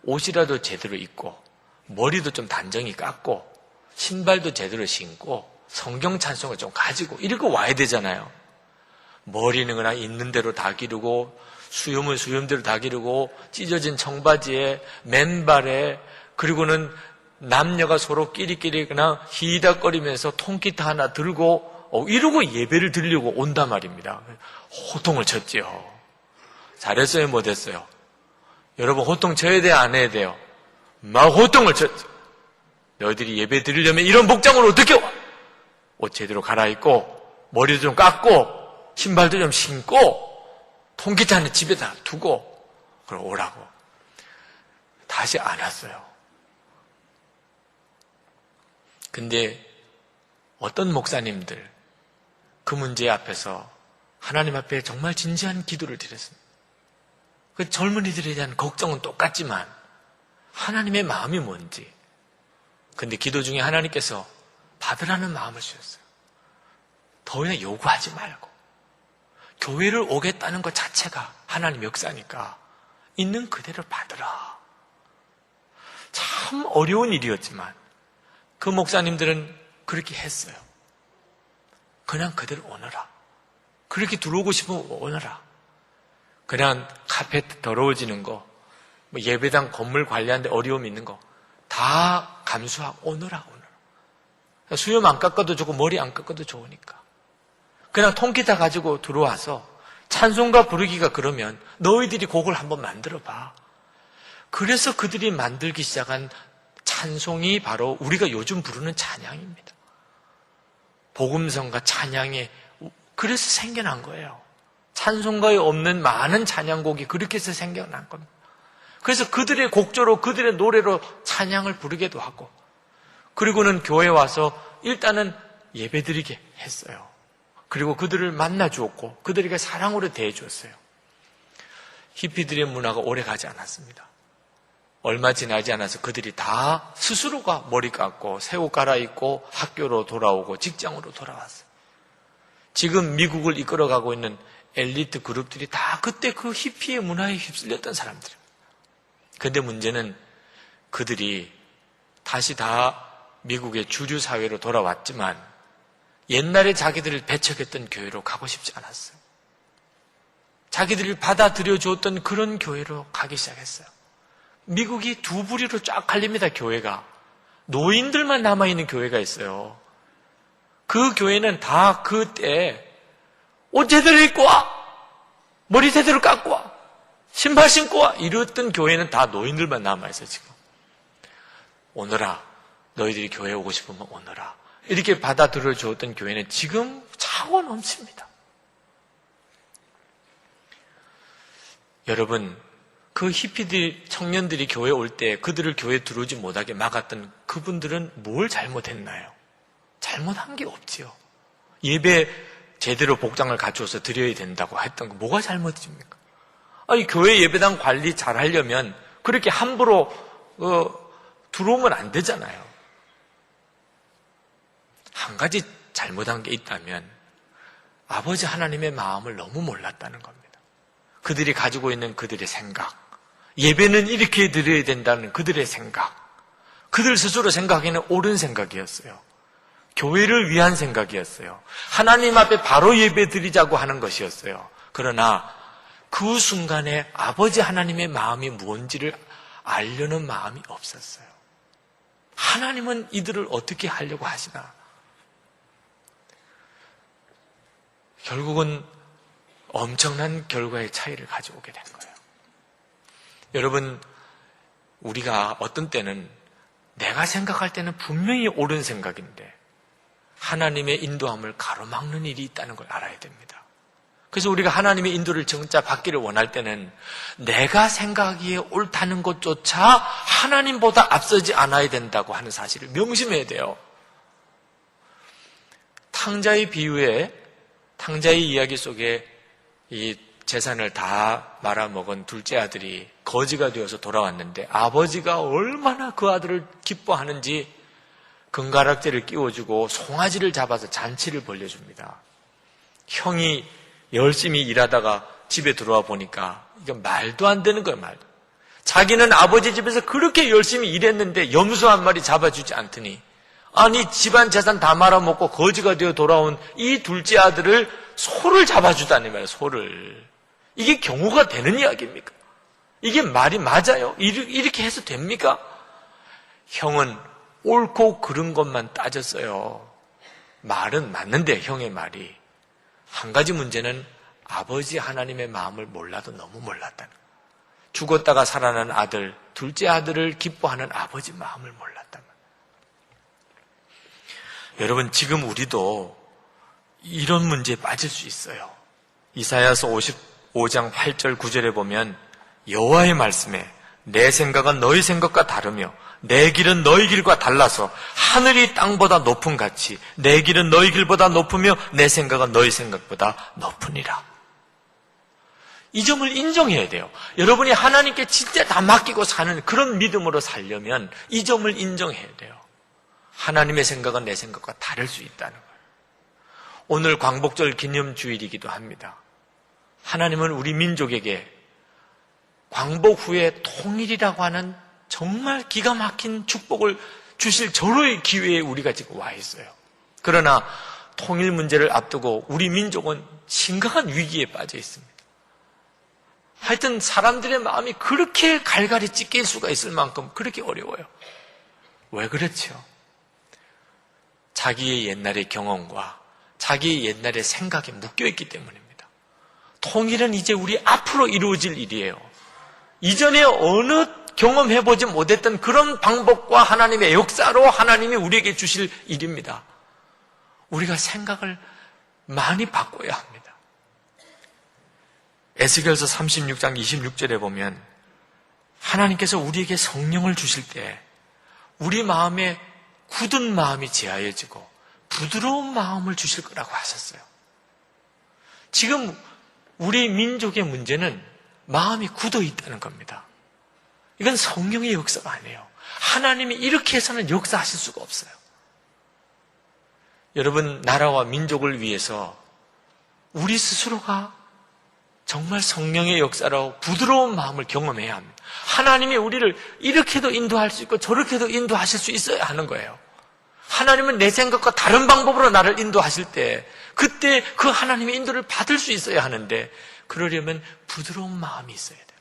옷이라도 제대로 입고 머리도 좀 단정히 깎고 신발도 제대로 신고 성경 찬송을 좀 가지고 이렇게 와야 되잖아요. 머리는 그냥 있는 대로 다 기르고 수염은 수염대로 다 기르고 찢어진 청바지에 맨발에 그리고는 남녀가 서로 끼리끼리 그냥 히덕거리면서 통기타 하나 들고 이러고 예배를 드리려고 온단 말입니다. 호통을 쳤지요. 잘했어요, 못했어요? 여러분 호통 쳐야 돼요, 안 해야 돼요? 막 호통을 쳤죠. 너희들이 예배 드리려면 이런 복장으로 어떻게 와? 옷 제대로 갈아입고 머리도 좀 깎고 신발도 좀 신고 통기타는 집에다 두고 그러고 오라고. 다시 안 왔어요. 근데 어떤 목사님들 그 문제 앞에서 하나님 앞에 정말 진지한 기도를 드렸습니다. 그 젊은이들에 대한 걱정은 똑같지만 하나님의 마음이 뭔지. 근데 기도 중에 하나님께서 받으라는 마음을 주셨어요. 더 이상 요구하지 말고 교회를 오겠다는 것 자체가 하나님 역사니까 있는 그대로 받으라. 참 어려운 일이었지만 그 목사님들은 그렇게 했어요. 그냥 그대로 오너라. 그렇게 들어오고 싶으면 오너라. 그냥 카페트 더러워지는 거, 뭐 예배당 건물 관리하는데 어려움이 있는 거 다 감수하고 오너라. 수염 안 깎아도 좋고 머리 안 깎아도 좋으니까. 그냥 통기타 가지고 들어와서 찬송가 부르기가 그러면 너희들이 곡을 한번 만들어봐. 그래서 그들이 만들기 시작한 찬송이 바로 우리가 요즘 부르는 찬양입니다. 복음성과 찬양에 그래서 생겨난 거예요. 찬송가에 없는 많은 찬양곡이 그렇게 해서 생겨난 겁니다. 그래서 그들의 곡조로 그들의 노래로 찬양을 부르기도 하고 그리고는 교회에 와서 일단은 예배드리게 했어요. 그리고 그들을 만나 주었고 그들에게 사랑으로 대해 주었어요. 히피들의 문화가 오래 가지 않았습니다. 얼마 지나지 않아서 그들이 다 스스로가 머리 감고 새 옷 갈아입고 학교로 돌아오고 직장으로 돌아왔어요. 지금 미국을 이끌어가고 있는 엘리트 그룹들이 다 그때 그 히피의 문화에 휩쓸렸던 사람들입니다. 그런데 문제는 그들이 다시 다 미국의 주류 사회로 돌아왔지만 옛날에 자기들을 배척했던 교회로 가고 싶지 않았어요. 자기들을 받아들여 주었던 그런 교회로 가기 시작했어요. 미국이 두 부류로 쫙 갈립니다. 교회가. 노인들만 남아있는 교회가 있어요. 그 교회는 다 그때 옷 제대로 입고 와! 머리 제대로 깎고 와! 신발 신고 와! 이랬던 교회는 다 노인들만 남아있어요. 지금. 오너라. 너희들이 교회 오고 싶으면 오너라. 이렇게 받아들여 주었던 교회는 지금 차고 넘칩니다. 여러분, 그 히피들 청년들이 교회 올 때 그들을 교회에 들어오지 못하게 막았던 그분들은 뭘 잘못했나요? 잘못한 게 없지요. 예배 제대로 복장을 갖추어서 드려야 된다고 했던 거 뭐가 잘못입니까? 아니, 교회 예배당 관리 잘 하려면 그렇게 함부로 들어오면 안 되잖아요. 한 가지 잘못한 게 있다면 아버지 하나님의 마음을 너무 몰랐다는 겁니다. 그들이 가지고 있는 그들의 생각, 예배는 이렇게 드려야 된다는 그들의 생각, 그들 스스로 생각에는 옳은 생각이었어요. 교회를 위한 생각이었어요. 하나님 앞에 바로 예배 드리자고 하는 것이었어요. 그러나 그 순간에 아버지 하나님의 마음이 뭔지를 알려는 마음이 없었어요. 하나님은 이들을 어떻게 하려고 하시나? 결국은 엄청난 결과의 차이를 가져오게 된 거예요. 여러분, 우리가 어떤 때는 내가 생각할 때는 분명히 옳은 생각인데 하나님의 인도함을 가로막는 일이 있다는 걸 알아야 됩니다. 그래서 우리가 하나님의 인도를 진짜 받기를 원할 때는 내가 생각하기에 옳다는 것조차 하나님보다 앞서지 않아야 된다고 하는 사실을 명심해야 돼요. 탕자의 비유에, 탕자의 이야기 속에 이 재산을 다 말아먹은 둘째 아들이 거지가 되어서 돌아왔는데 아버지가 얼마나 그 아들을 기뻐하는지 금가락지를 끼워주고 송아지를 잡아서 잔치를 벌려줍니다. 형이 열심히 일하다가 집에 들어와 보니까 이건 말도 안 되는 거예요. 말도. 자기는 아버지 집에서 그렇게 열심히 일했는데 염소 한 마리 잡아주지 않더니 아니 집안 재산 다 말아먹고 거지가 되어 돌아온 이 둘째 아들을 소를 잡아주다니 말이에요. 소를. 이게 경우가 되는 이야기입니까? 이게 말이 맞아요? 이렇게 해서 됩니까? 형은 옳고 그른 것만 따졌어요. 말은 맞는데 형의 말이. 한 가지 문제는 아버지 하나님의 마음을 몰라도 너무 몰랐다는 거예요. 죽었다가 살아난 아들, 둘째 아들을 기뻐하는 아버지 마음을 몰랐다는 거예요. 여러분, 지금 우리도 이런 문제에 빠질 수 있어요. 이사야서 55장 8절 9절에 보면 여호와의 말씀에 내 생각은 너희 생각과 다르며 내 길은 너희 길과 달라서 하늘이 땅보다 높음 같이 내 길은 너희 길보다 높으며 내 생각은 너희 생각보다 높으니라. 이 점을 인정해야 돼요. 여러분이 하나님께 진짜 다 맡기고 사는 그런 믿음으로 살려면 이 점을 인정해야 돼요. 하나님의 생각은 내 생각과 다를 수 있다는 거예요. 오늘 광복절 기념주일이기도 합니다. 하나님은 우리 민족에게 광복 후에 통일이라고 하는 정말 기가 막힌 축복을 주실 절호의 기회에 우리가 지금 와 있어요. 그러나 통일 문제를 앞두고 우리 민족은 심각한 위기에 빠져 있습니다. 하여튼 사람들의 마음이 그렇게 갈갈이 찢길 수가 있을 만큼 그렇게 어려워요. 왜 그렇죠? 자기의 옛날의 경험과 자기의 옛날의 생각에 묶여있기 때문입니다. 통일은 이제 우리 앞으로 이루어질 일이에요. 이전에 어느 경험해보지 못했던 그런 방법과 하나님의 역사로 하나님이 우리에게 주실 일입니다. 우리가 생각을 많이 바꿔야 합니다. 에스겔서 36장 26절에 보면 하나님께서 우리에게 성령을 주실 때 우리 마음에 굳은 마음이 제하여지고 부드러운 마음을 주실 거라고 하셨어요. 지금 우리 민족의 문제는 마음이 굳어 있다는 겁니다. 이건 성령의 역사가 아니에요. 하나님이 이렇게 해서는 역사하실 수가 없어요. 여러분, 나라와 민족을 위해서 우리 스스로가 정말 성령의 역사로 부드러운 마음을 경험해야 합니다. 하나님이 우리를 이렇게도 인도할 수 있고 저렇게도 인도하실 수 있어야 하는 거예요. 하나님은 내 생각과 다른 방법으로 나를 인도하실 때 그때 그 하나님의 인도를 받을 수 있어야 하는데 그러려면 부드러운 마음이 있어야 돼요.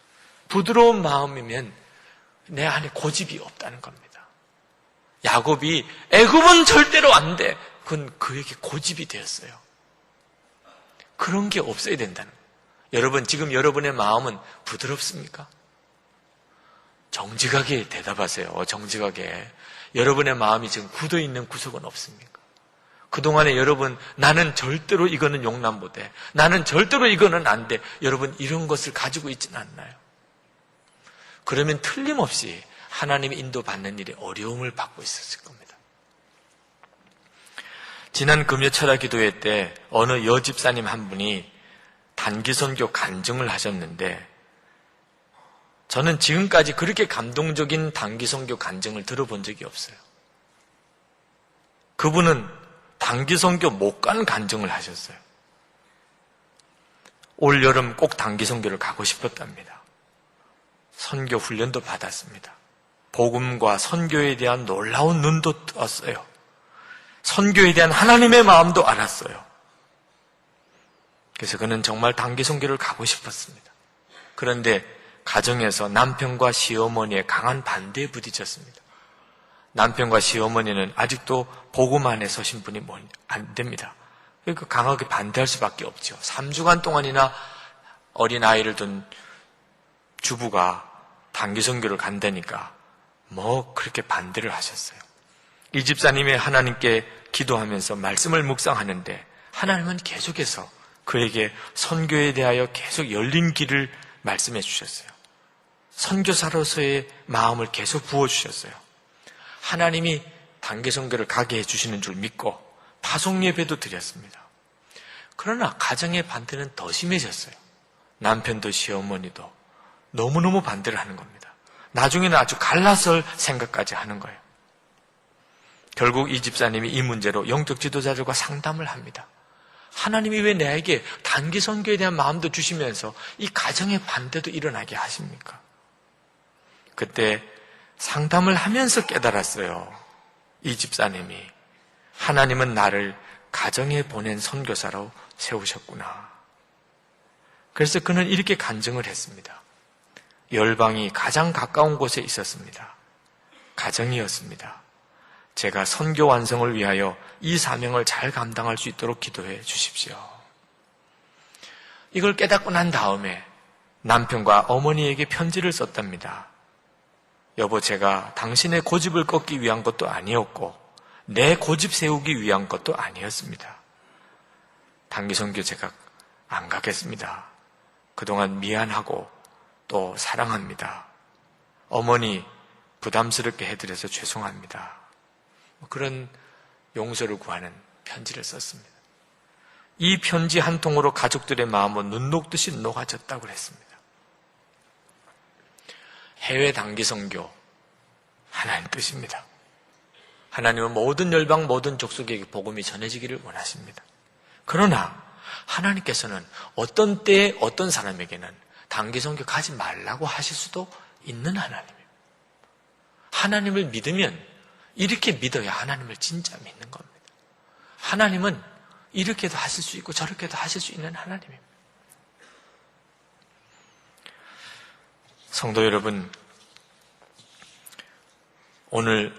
부드러운 마음이면 내 안에 고집이 없다는 겁니다. 야곱이 애굽은 절대로 안 돼. 그건 그에게 고집이 되었어요. 그런 게 없어야 된다는 거예요. 여러분, 지금 여러분의 마음은 부드럽습니까? 정직하게 대답하세요. 정직하게. 여러분의 마음이 지금 굳어있는 구석은 없습니까? 그동안에 여러분, 나는 절대로 이거는 용납 못해. 나는 절대로 이거는 안 돼. 여러분, 이런 것을 가지고 있지는 않나요? 그러면 틀림없이 하나님의 인도받는 일에 어려움을 받고 있었을 겁니다. 지난 금요 철야 기도회 때 어느 여집사님 한 분이 단기선교 간증을 하셨는데 저는 지금까지 그렇게 감동적인 단기선교 간증을 들어본 적이 없어요. 그분은 단기선교 못 간 간증을 하셨어요. 올 여름 꼭 단기선교를 가고 싶었답니다. 선교 훈련도 받았습니다. 복음과 선교에 대한 놀라운 눈도 떴어요. 선교에 대한 하나님의 마음도 알았어요. 그래서 그는 정말 단기 선교를 가고 싶었습니다. 그런데 가정에서 남편과 시어머니의 강한 반대에 부딪혔습니다. 남편과 시어머니는 아직도 복음 안에 서신 분이 안 됩니다. 그러니까 강하게 반대할 수밖에 없죠. 3주간 동안이나 어린 아이를 둔 주부가 단기 선교를 간다니까 뭐 그렇게 반대를 하셨어요. 이 집사님이 하나님께 기도하면서 말씀을 묵상하는데 하나님은 계속해서 그에게 선교에 대하여 계속 열린 길을 말씀해 주셨어요. 선교사로서의 마음을 계속 부어주셨어요. 하나님이 단기 선교를 가게 해주시는 줄 믿고 파송 예배도 드렸습니다. 그러나 가정의 반대는 더 심해졌어요. 남편도 시어머니도 너무너무 반대를 하는 겁니다. 나중에는 아주 갈라설 생각까지 하는 거예요. 결국 이 집사님이 이 문제로 영적 지도자들과 상담을 합니다. 하나님이 왜 나에게 단기 선교에 대한 마음도 주시면서 이 가정의 반대도 일어나게 하십니까? 그때 상담을 하면서 깨달았어요. 이 집사님이 하나님은 나를 가정에 보낸 선교사로 세우셨구나. 그래서 그는 이렇게 간증을 했습니다. 열방이 가장 가까운 곳에 있었습니다. 가정이었습니다. 제가 선교 완성을 위하여 이 사명을 잘 감당할 수 있도록 기도해 주십시오. 이걸 깨닫고 난 다음에 남편과 어머니에게 편지를 썼답니다. 여보, 제가 당신의 고집을 꺾기 위한 것도 아니었고 내 고집 세우기 위한 것도 아니었습니다. 단기 선교 제가 안 가겠습니다. 그동안 미안하고 또 사랑합니다. 어머니 부담스럽게 해드려서 죄송합니다. 그런 용서를 구하는 편지를 썼습니다. 이 편지 한 통으로 가족들의 마음은 눈 녹듯이 녹아졌다고 그랬습니다. 해외 단기 선교, 하나님 뜻입니다. 하나님은 모든 열방, 모든 족속에게 복음이 전해지기를 원하십니다. 그러나 하나님께서는 어떤 때에 어떤 사람에게는 단기 선교 가지 말라고 하실 수도 있는 하나님입니다. 하나님을 믿으면 이렇게 믿어야 하나님을 진짜 믿는 겁니다. 하나님은 이렇게도 하실 수 있고 저렇게도 하실 수 있는 하나님입니다. 성도 여러분, 오늘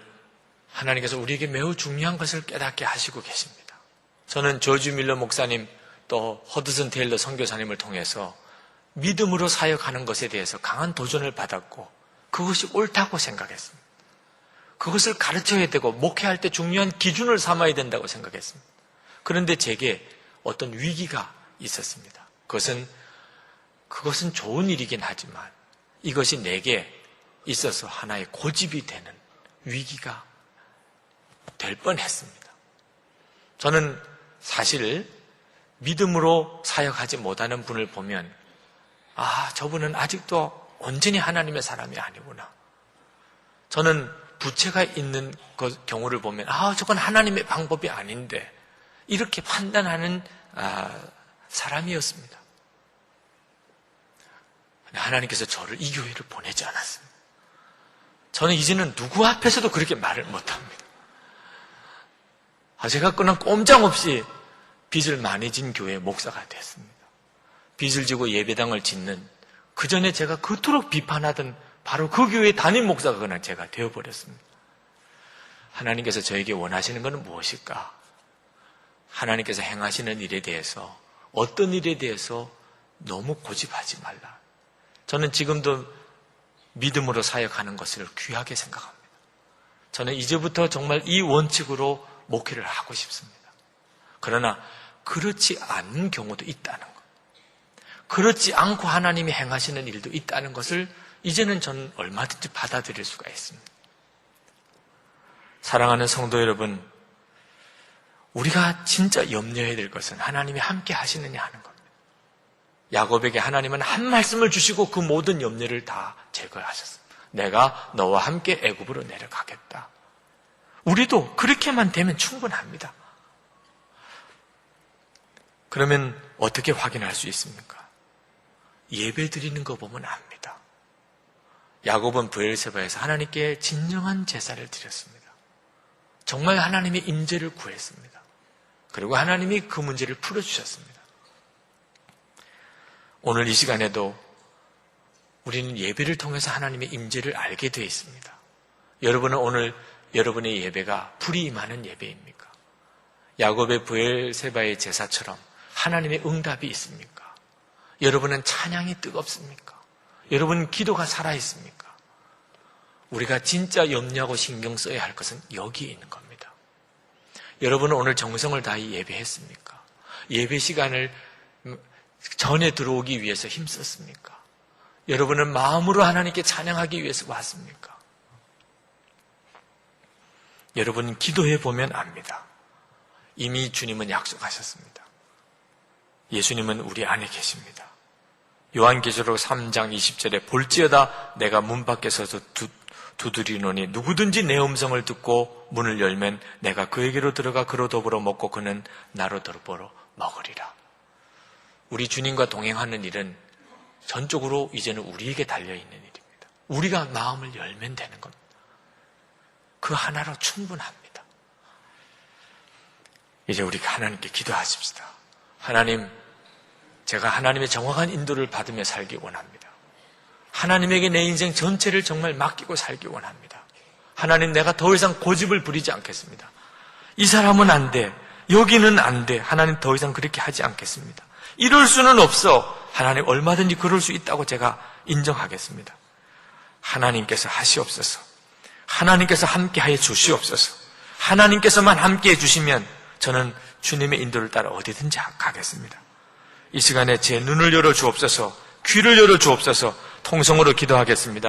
하나님께서 우리에게 매우 중요한 것을 깨닫게 하시고 계십니다. 저는 조지 밀러 목사님 또 허드슨 테일러 선교사님을 통해서 믿음으로 사역하는 것에 대해서 강한 도전을 받았고 그것이 옳다고 생각했습니다. 그것을 가르쳐야 되고 목회할 때 중요한 기준을 삼아야 된다고 생각했습니다. 그런데 제게 어떤 위기가 있었습니다. 그것은 좋은 일이긴 하지만 이것이 내게 있어서 하나의 고집이 되는 위기가 될 뻔했습니다. 저는 사실 믿음으로 사역하지 못하는 분을 보면 저분은 아직도 온전히 하나님의 사람이 아니구나. 저는 부채가 있는 경우를 보면 저건 하나님의 방법이 아닌데 이렇게 판단하는 사람이었습니다. 하나님께서 저를 이 교회를 보내지 않았습니다. 저는 이제는 누구 앞에서도 그렇게 말을 못합니다. 제가 그냥 꼼짝없이 빚을 많이 진 교회의 목사가 됐습니다. 빚을 지고 예배당을 짓는 그 전에 제가 그토록 비판하던 바로 그 교회의 담임 목사가 그냥 제가 되어버렸습니다. 하나님께서 저에게 원하시는 것은 무엇일까? 하나님께서 행하시는 일에 대해서 어떤 일에 대해서 너무 고집하지 말라. 저는 지금도 믿음으로 사역하는 것을 귀하게 생각합니다. 저는 이제부터 정말 이 원칙으로 목회를 하고 싶습니다. 그러나 그렇지 않은 경우도 있다는 것. 그렇지 않고 하나님이 행하시는 일도 있다는 것을 이제는 저는 얼마든지 받아들일 수가 있습니다. 사랑하는 성도 여러분, 우리가 진짜 염려해야 될 것은 하나님이 함께 하시느냐 하는 겁니다. 야곱에게 하나님은 한 말씀을 주시고 그 모든 염려를 다 제거하셨습니다. 내가 너와 함께 애굽으로 내려가겠다. 우리도 그렇게만 되면 충분합니다. 그러면 어떻게 확인할 수 있습니까? 예배 드리는 거 보면 압니다. 야곱은 브엘세바에서 하나님께 진정한 제사를 드렸습니다. 정말 하나님의 임재를 구했습니다. 그리고 하나님이 그 문제를 풀어주셨습니다. 오늘 이 시간에도 우리는 예배를 통해서 하나님의 임재를 알게 되어 있습니다. 여러분은 오늘 여러분의 예배가 불이 임하는 예배입니까? 야곱의 브엘세바의 제사처럼 하나님의 응답이 있습니까? 여러분은 찬양이 뜨겁습니까? 여러분 기도가 살아있습니까? 우리가 진짜 염려하고 신경 써야 할 것은 여기에 있는 겁니다. 여러분은 오늘 정성을 다해 예배했습니까? 예배 시간을 전에 들어오기 위해서 힘썼습니까? 여러분은 마음으로 하나님께 찬양하기 위해서 왔습니까? 여러분 기도해 보면 압니다. 이미 주님은 약속하셨습니다. 예수님은 우리 안에 계십니다. 요한계시록 3장 20절에 볼지어다 내가 문 밖에 서서 두드리노니 누구든지 내 음성을 듣고 문을 열면 내가 그에게로 들어가 그로 더불어 먹고 그는 나로 더불어 먹으리라. 우리 주님과 동행하는 일은 전적으로 이제는 우리에게 달려있는 일입니다. 우리가 마음을 열면 되는 겁니다. 그 하나로 충분합니다. 이제 우리가 하나님께 기도하십시다. 하나님, 제가 하나님의 정확한 인도를 받으며 살기 원합니다. 하나님에게 내 인생 전체를 정말 맡기고 살기 원합니다. 하나님, 내가 더 이상 고집을 부리지 않겠습니다. 이 사람은 안 돼. 여기는 안 돼. 하나님, 더 이상 그렇게 하지 않겠습니다. 이럴 수는 없어. 하나님, 얼마든지 그럴 수 있다고 제가 인정하겠습니다. 하나님께서 하시옵소서. 하나님께서 함께하여 주시옵소서. 하나님께서만 함께해 주시면 저는 주님의 인도를 따라 어디든지 가겠습니다. 이 시간에 제 눈을 열어 주옵소서, 귀를 열어 주옵소서, 통성으로 기도하겠습니다.